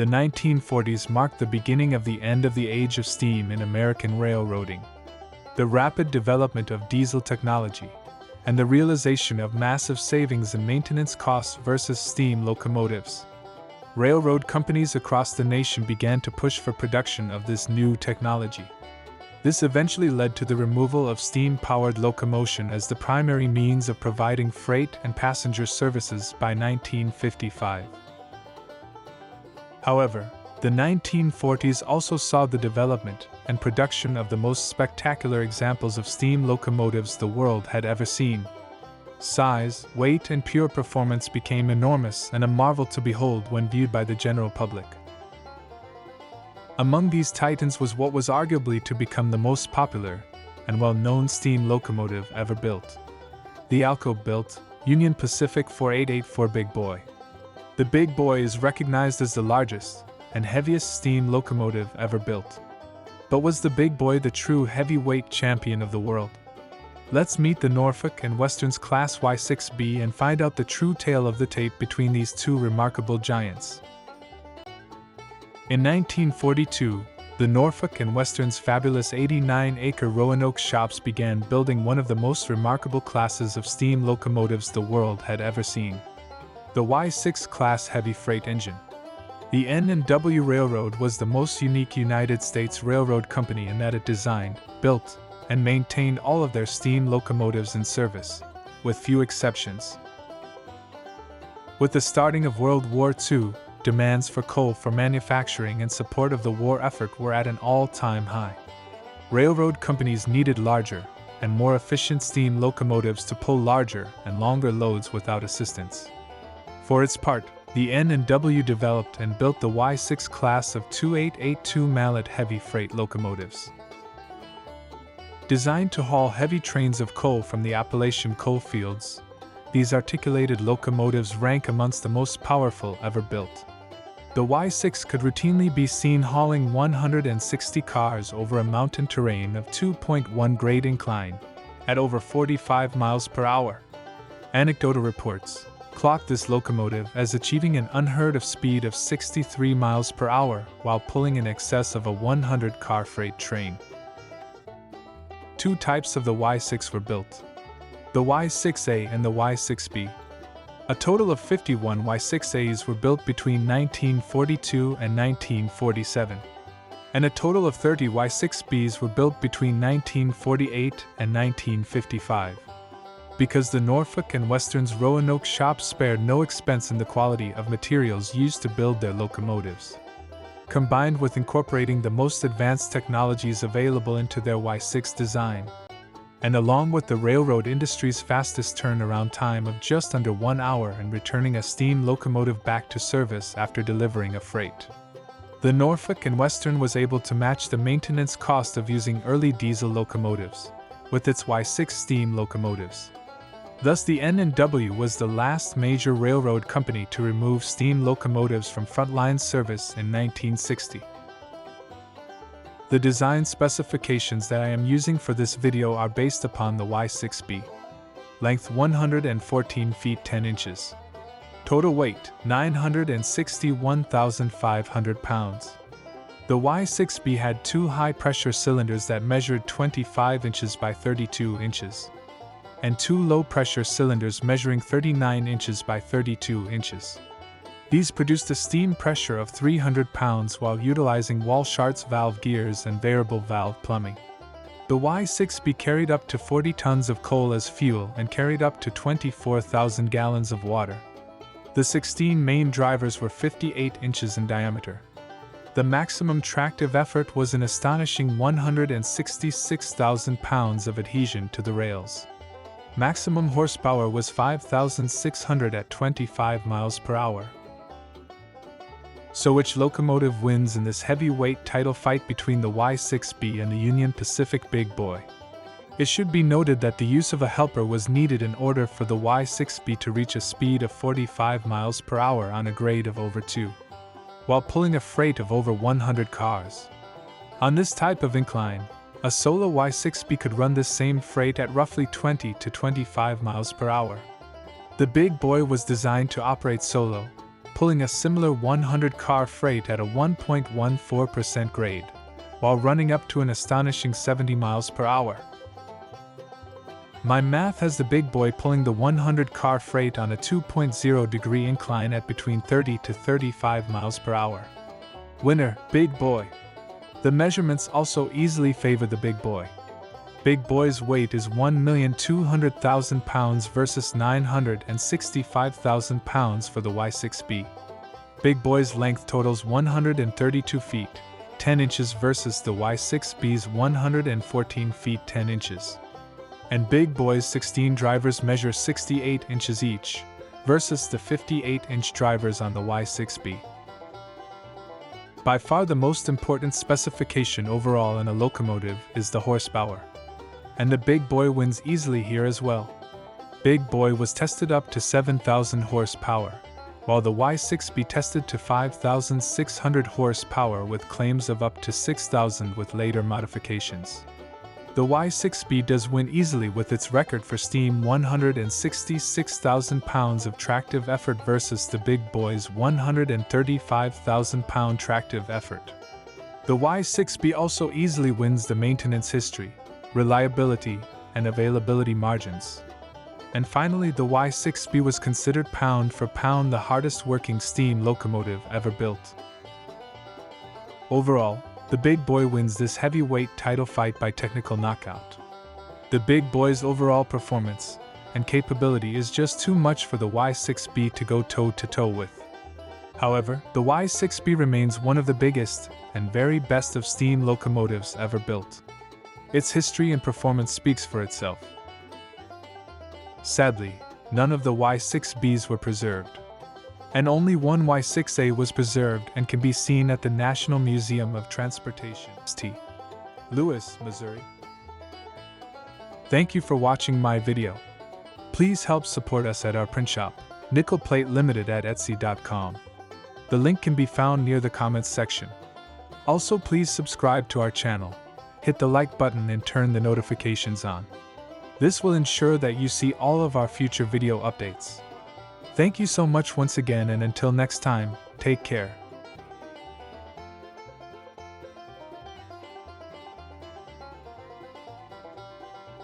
The 1940s marked the beginning of the end of the age of steam in American railroading. The rapid development of diesel technology, and the realization of massive savings in maintenance costs versus steam locomotives. Railroad companies across the nation began to push for production of this new technology. This eventually led to the removal of steam-powered locomotion as the primary means of providing freight and passenger services by 1955. However, the 1940s also saw the development and production of the most spectacular examples of steam locomotives the world had ever seen. Size, weight, and pure performance became enormous and a marvel to behold when viewed by the general public. Among these titans was what was arguably to become the most popular and well-known steam locomotive ever built. The Alco-built Union Pacific 4884 Big Boy. The Big Boy is recognized as the largest and heaviest steam locomotive ever built. But was the Big Boy the true heavyweight champion of the world? Let's meet the Norfolk and Western's Class Y6B and find out the true tale of the tape between these two remarkable giants. In 1942, the Norfolk and Western's fabulous 89-acre Roanoke shops began building one of the most remarkable classes of steam locomotives the world had ever seen. The Y6 class heavy freight engine. The N&W Railroad was the most unique United States railroad company in that it designed, built, and maintained all of their steam locomotives in service, with few exceptions. With the starting of World War II, demands for coal for manufacturing and support of the war effort were at an all-time high. Railroad companies needed larger and more efficient steam locomotives to pull larger and longer loads without assistance. For its part, the N&W developed and built the Y6 class of 2882 mallet heavy freight locomotives. Designed to haul heavy trains of coal from the Appalachian coal fields, these articulated locomotives rank amongst the most powerful ever built. The Y6 could routinely be seen hauling 160 cars over a mountain terrain of 2.1 grade incline, at over 45 miles per hour. Anecdotal reports clocked this locomotive as achieving an unheard-of speed of 63 miles per hour while pulling in excess of a 100-car freight train. Two types of the Y6 were built: the Y6A and the Y6B. A total of 51 Y6As were built between 1942 and 1947, and a total of 30 Y6Bs were built between 1948 and 1955. Because the Norfolk and Western's Roanoke shops spared no expense in the quality of materials used to build their locomotives, combined with incorporating the most advanced technologies available into their Y6 design, and along with the railroad industry's fastest turnaround time of just under 1 hour and returning a steam locomotive back to service after delivering a freight, the Norfolk and Western was able to match the maintenance cost of using early diesel locomotives with its Y6 steam locomotives. Thus, the N&W was the last major railroad company to remove steam locomotives from frontline service in 1960. The design specifications that I am using for this video are based upon the Y6B. Length 114 feet 10 inches. Total weight 961,500 pounds. The Y6B had two high-pressure cylinders that measured 25 inches by 32 inches, and two low-pressure cylinders measuring 39 inches by 32 inches. These produced a steam pressure of 300 pounds while utilizing Walschaerts valve gears and variable valve plumbing. The Y6B carried up to 40 tons of coal as fuel and carried up to 24,000 gallons of water. The 16 main drivers were 58 inches in diameter. The maximum tractive effort was an astonishing 166,000 pounds of adhesion to the rails. Maximum horsepower was 5,600 at 25 miles per hour. So which locomotive wins in this heavyweight title fight between the Y6B and the Union Pacific Big Boy? It should be noted that the use of a helper was needed in order for the Y6B to reach a speed of 45 miles per hour on a grade of over 2, while pulling a freight of over 100 cars. On this type of incline, a solo Y6B could run this same freight at roughly 20 to 25 miles per hour. The Big Boy was designed to operate solo, pulling a similar 100-car freight at a 1.14% grade, while running up to an astonishing 70 miles per hour. My math has the big boy pulling the 100-car freight on a 2.0-degree incline at between 30 to 35 miles per hour. Winner, big boy. The measurements also easily favor the big boy. Big boy's weight is 1,200,000 pounds versus 965,000 pounds for the Y6B. Big boy's length totals 132 feet, 10 inches versus the Y6B's 114 feet 10 inches. And big boy's 16 drivers measure 68 inches each, versus the 58-inch drivers on the Y6B. By far the most important specification overall in a locomotive is the horsepower. And the big boy wins easily here as well. Big boy was tested up to 7,000 horsepower, while the Y6B tested to 5,600 horsepower with claims of up to 6,000 with later modifications. The Y6B does win easily with its record for steam 166,000 pounds of tractive effort versus the big boy's 135,000 pound tractive effort. The Y6B also easily wins the maintenance history, reliability, and availability margins. And finally, the Y6B was considered pound for pound the hardest working steam locomotive ever built. Overall, the big boy wins this heavyweight title fight by technical knockout. The big boy's overall performance and capability is just too much for the Y6B to go toe-to-toe with. However, the Y6B remains one of the biggest and very best of steam locomotives ever built. Its history and performance speaks for itself. Sadly, none of the Y6Bs were preserved, and only one Y6A was preserved and can be seen at the National Museum of Transportation, St. Louis, Missouri. Thank you for watching my video. Please help support us at our print shop, Nickel Plate Limited at Etsy.com. The link can be found near the comments section. Also, please subscribe to our channel, hit the like button and turn the notifications on. This will ensure that you see all of our future video updates. Thank you so much once again, and until next time, take care.